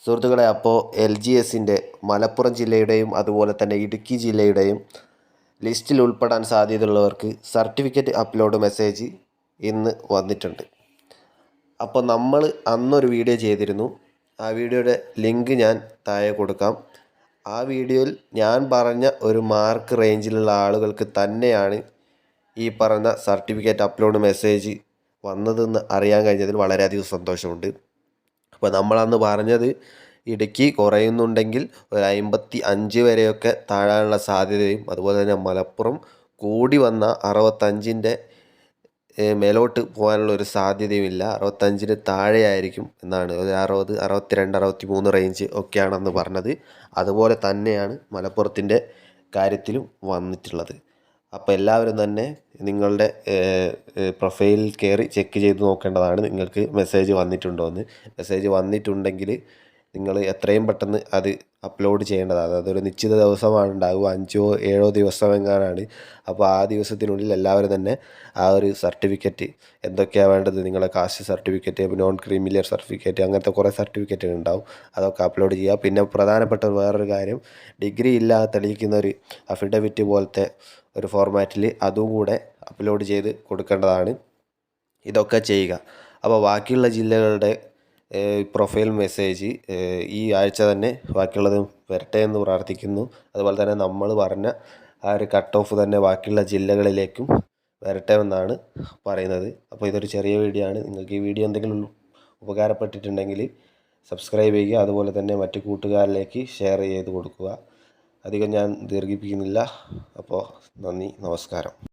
സുഹൃത്തുക്കളെ, അപ്പോൾ LGSൻ്റെ മലപ്പുറം ജില്ലയുടെയും അതുപോലെ തന്നെ ഇടുക്കി ജില്ലയുടെയും ലിസ്റ്റിൽ ഉൾപ്പെടാൻ സാധ്യതയുള്ളവർക്ക് സർട്ടിഫിക്കറ്റ് അപ്ലോഡ് മെസ്സേജ് ഇന്ന് വന്നിട്ടുണ്ട്. അപ്പോൾ നമ്മൾ അന്നൊരു വീഡിയോ ചെയ്തിരുന്നു. ആ വീഡിയോയുടെ ലിങ്ക് ഞാൻ താഴെ കൊടുക്കാം. ആ വീഡിയോയിൽ ഞാൻ പറഞ്ഞ ഒരു മാർക്ക് റേഞ്ചിലുള്ള ആളുകൾക്ക് തന്നെയാണ് ഈ പറഞ്ഞ സർട്ടിഫിക്കറ്റ് അപ്ലോഡ് മെസ്സേജ് വന്നതെന്ന് അറിയാൻ കഴിഞ്ഞതിൽ വളരെയധികം സന്തോഷമുണ്ട്. അപ്പോൾ നമ്മളന്ന് പറഞ്ഞത് ഇടുക്കി കുറയുന്നുണ്ടെങ്കിൽ ഒരു 55 വരെയൊക്കെ താഴാനുള്ള സാധ്യതയും അതുപോലെ തന്നെ മലപ്പുറം കൂടി വന്ന 65ൻ്റെ മേലോട്ട് പോകാനുള്ള ഒരു സാധ്യതയുമില്ല, 65ന് താഴെയായിരിക്കും എന്നാണ്. ഒരു 60, 62, 63 റേഞ്ച് ഒക്കെയാണെന്ന് പറഞ്ഞത്. അതുപോലെ തന്നെയാണ് മലപ്പുറത്തിൻ്റെ കാര്യത്തിലും വന്നിട്ടുള്ളത്. അപ്പോൾ എല്ലാവരും തന്നെ നിങ്ങളുടെ പ്രൊഫൈലിൽ കയറി ചെക്ക് ചെയ്ത് നോക്കേണ്ടതാണ്, നിങ്ങൾക്ക് മെസ്സേജ് വന്നിട്ടുണ്ടോ എന്ന്. മെസ്സേജ് വന്നിട്ടുണ്ടെങ്കിൽ നിങ്ങൾ എത്രയും പെട്ടെന്ന് അത് അപ്ലോഡ് ചെയ്യേണ്ടതാണ്. അതായത് ഒരു നിശ്ചിത ദിവസമാണ് ഉണ്ടാകുക, 5 or 7 ദിവസമെങ്ങാനാണ്. അപ്പോൾ ആ ദിവസത്തിനുള്ളിൽ എല്ലാവരും തന്നെ ആ ഒരു സർട്ടിഫിക്കറ്റ് എന്തൊക്കെയാണ് വേണ്ടത്, നിങ്ങളെ caste certificate, non creamy layer certificate, അങ്ങനത്തെ കുറേ സർട്ടിഫിക്കറ്റുകൾ ഉണ്ടാവും, അതൊക്കെ അപ്ലോഡ് ചെയ്യുക. പിന്നെ പ്രധാനപ്പെട്ട വേറൊരു കാര്യം, ഡിഗ്രി ഇല്ലാതെ തെളിയിക്കുന്ന ഒരു അഫിഡവിറ്റ് പോലത്തെ ഒരു ഫോർമാറ്റിൽ അതും കൂടെ അപ്ലോഡ് ചെയ്ത് കൊടുക്കേണ്ടതാണ്. ഇതൊക്കെ ചെയ്യുക. അപ്പോൾ ബാക്കിയുള്ള ജില്ലകളുടെ പ്രൊഫൈൽ മെസ്സേജ് ഈ ആഴ്ച തന്നെ ബാക്കിയുള്ളത് വരട്ടെ എന്ന് പ്രാർത്ഥിക്കുന്നു. അതുപോലെ തന്നെ നമ്മൾ പറഞ്ഞ ആ ഒരു കട്ട് ഓഫ് തന്നെ ബാക്കിയുള്ള ജില്ലകളിലേക്കും വരട്ടെ എന്നാണ് പറയുന്നത്. അപ്പോൾ ഇതൊരു ചെറിയ വീഡിയോ ആണ്. നിങ്ങൾക്ക് ഈ വീഡിയോ എന്തെങ്കിലും ഉപകാരപ്പെട്ടിട്ടുണ്ടെങ്കിൽ സബ്സ്ക്രൈബ് ചെയ്യുക. അതുപോലെ തന്നെ മറ്റു കൂട്ടുകാരിലേക്ക് ഷെയർ ചെയ്ത് കൊടുക്കുക. അധികം ഞാൻ ദീർഘിപ്പിക്കുന്നില്ല. അപ്പോൾ നന്ദി, നമസ്കാരം.